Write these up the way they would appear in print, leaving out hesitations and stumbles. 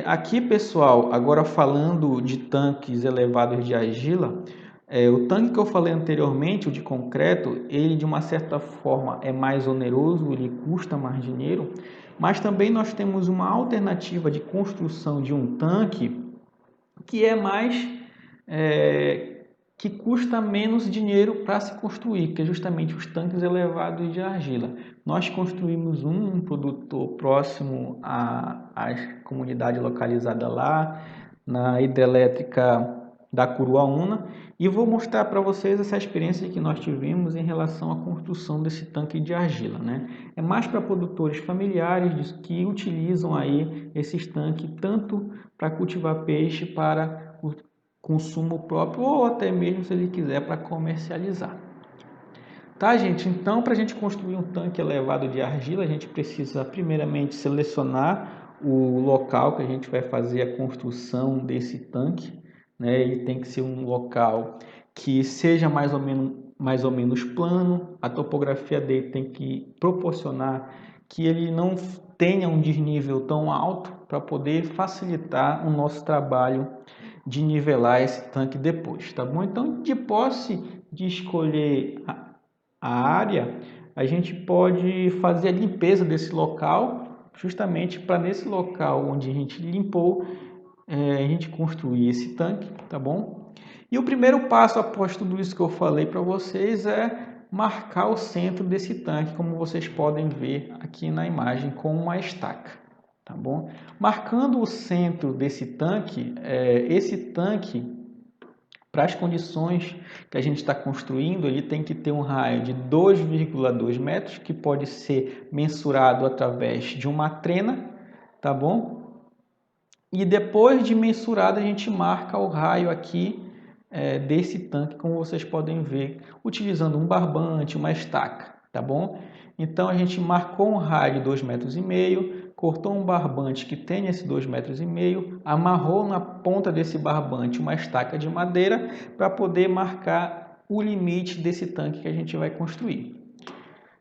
Aqui, pessoal, agora falando de tanques elevados de argila, o tanque que eu falei anteriormente, o de concreto, ele de uma certa forma é mais oneroso, ele custa mais dinheiro, mas também nós temos uma alternativa de construção de um tanque que é mais que custa menos dinheiro para se construir, que é justamente os tanques elevados de argila. Nós construímos um produtor próximo à comunidade localizada lá, na hidrelétrica da Curuaúna, e vou mostrar para vocês essa experiência que nós tivemos em relação à construção desse tanque de argila, né? É mais para produtores familiares que utilizam aí esses tanques tanto para cultivar peixe para o consumo próprio ou até mesmo se ele quiser para comercializar. Tá, gente? Então, para a gente construir um tanque elevado de argila, a gente precisa primeiramente selecionar o local que a gente vai fazer a construção desse tanque, né? Ele tem que ser um local que seja mais ou menos plano, a topografia dele tem que proporcionar que ele não tenha um desnível tão alto para poder facilitar o nosso trabalho de nivelar esse tanque depois, tá bom? Então, de posse de escolher a área, a gente pode fazer a limpeza desse local, justamente para nesse local onde a gente limpou, a gente construir esse tanque, tá bom? E o primeiro passo após tudo isso que eu falei para vocês é marcar o centro desse tanque, como vocês podem ver aqui na imagem com uma estaca, tá bom? Marcando o centro desse tanque, esse tanque para as condições que a gente está construindo, ele tem que ter um raio de 2,2 metros, que pode ser mensurado através de uma trena, tá bom? E depois de mensurado, a gente marca o raio aqui desse tanque, como vocês podem ver, utilizando um barbante, uma estaca, tá bom? Então, a gente marcou um raio de 2,5 metros, cortou um barbante que tem esse 2,5 metros, amarrou na ponta desse barbante uma estaca de madeira para poder marcar o limite desse tanque que a gente vai construir.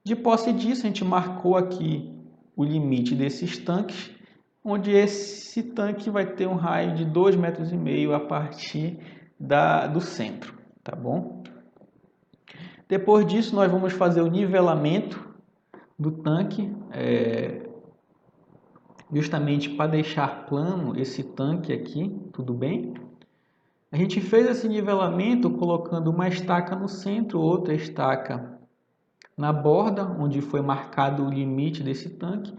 De posse disso, a gente marcou aqui o limite desses tanques, onde esse tanque vai ter um raio de 2,5 metros a partir do centro, tá bom? Depois disso, nós vamos fazer o nivelamento do tanque, justamente para deixar plano esse tanque aqui, tudo bem? A gente fez esse nivelamento colocando uma estaca no centro, outra estaca na borda, onde foi marcado o limite desse tanque,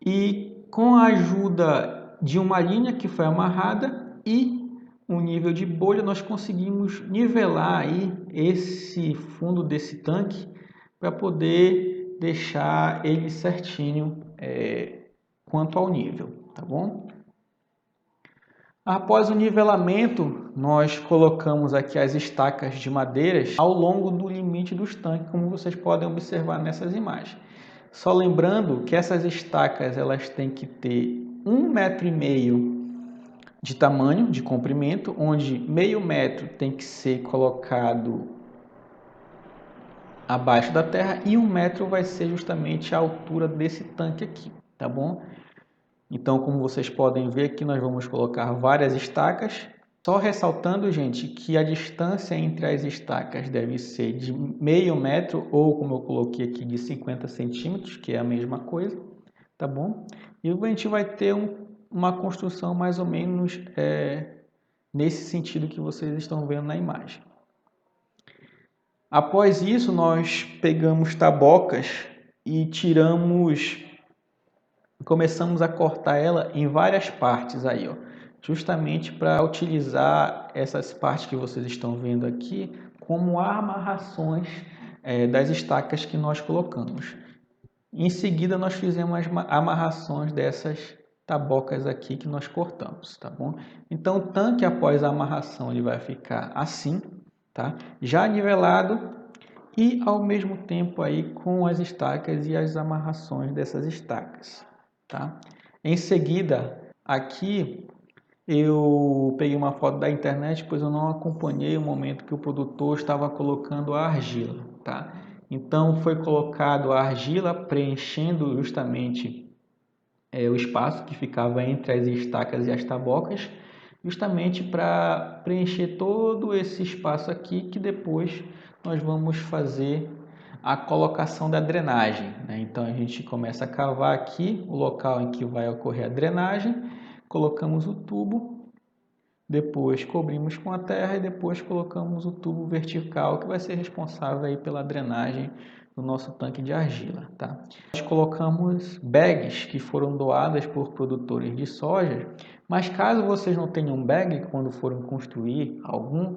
e com a ajuda de uma linha que foi amarrada e um nível de bolha, nós conseguimos nivelar aí esse fundo desse tanque para poder deixar ele certinho quanto ao nível, tá bom? Após o nivelamento, nós colocamos aqui as estacas de madeiras ao longo do limite dos tanques, como vocês podem observar nessas imagens. Só lembrando que essas estacas elas têm que ter 1,5 metro de tamanho, de comprimento, onde meio metro tem que ser colocado abaixo da terra e 1 metro vai ser justamente a altura desse tanque aqui, tá bom? Então, como vocês podem ver aqui, nós vamos colocar várias estacas. Só ressaltando, gente, que a distância entre as estacas deve ser de meio metro ou, como eu coloquei aqui, de 50 centímetros, que é a mesma coisa, tá bom? E a gente vai ter uma construção mais ou menos nesse sentido que vocês estão vendo na imagem. Após isso, nós pegamos tabocas e começamos a cortar ela em várias partes aí, ó, justamente para utilizar essas partes que vocês estão vendo aqui como amarrações das estacas que nós colocamos. Em seguida, nós fizemos as amarrações dessas tabocas aqui que nós cortamos, tá bom? Então, o tanque após a amarração ele vai ficar assim, tá? Já nivelado e ao mesmo tempo aí com as estacas e as amarrações dessas estacas, tá? Em seguida, aqui eu peguei uma foto da internet, pois eu não acompanhei o momento que o produtor estava colocando a argila, tá? Então foi colocado a argila preenchendo justamente o espaço que ficava entre as estacas e as tabocas, justamente para preencher todo esse espaço aqui, que depois nós vamos fazer a colocação da drenagem, né? Então a gente começa a cavar aqui o local em que vai ocorrer a drenagem, colocamos o tubo, depois cobrimos com a terra e depois colocamos o tubo vertical, que vai ser responsável aí pela drenagem do nosso tanque de argila, tá? Nós colocamos bags que foram doadas por produtores de soja, mas caso vocês não tenham bag quando forem construir algum,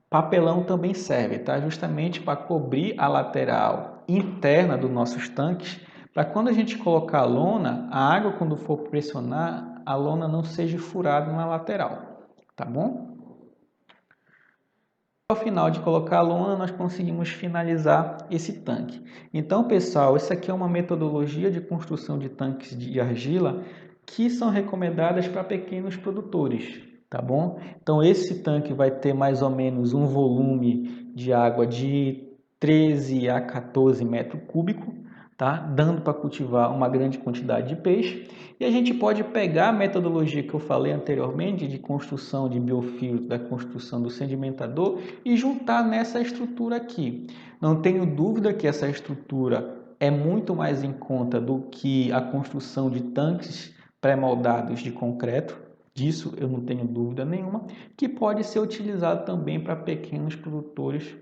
papelão também serve, tá? Justamente para cobrir a lateral interna dos nossos tanques, para quando a gente colocar a lona, a água quando for pressionar, a lona não seja furada na lateral, tá bom? Ao final de colocar a lona, nós conseguimos finalizar esse tanque. Então, pessoal, isso aqui é uma metodologia de construção de tanques de argila que são recomendadas para pequenos produtores, tá bom? Então, esse tanque vai ter mais ou menos um volume de água de 13 a 14 metros cúbicos, tá? Dando para cultivar uma grande quantidade de peixe. E a gente pode pegar a metodologia que eu falei anteriormente de construção de biofiltro, da construção do sedimentador e juntar nessa estrutura aqui. Não tenho dúvida que essa estrutura é muito mais em conta do que a construção de tanques pré-moldados de concreto. Disso eu não tenho dúvida nenhuma, que pode ser utilizado também para pequenos produtores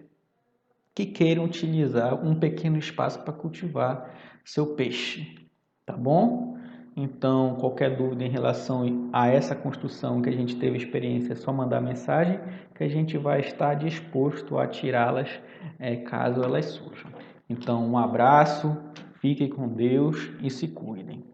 que queiram utilizar um pequeno espaço para cultivar seu peixe, tá bom? Então, qualquer dúvida em relação a essa construção que a gente teve experiência, é só mandar mensagem que a gente vai estar disposto a tirá-las caso elas surjam. Então, um abraço, fiquem com Deus e se cuidem.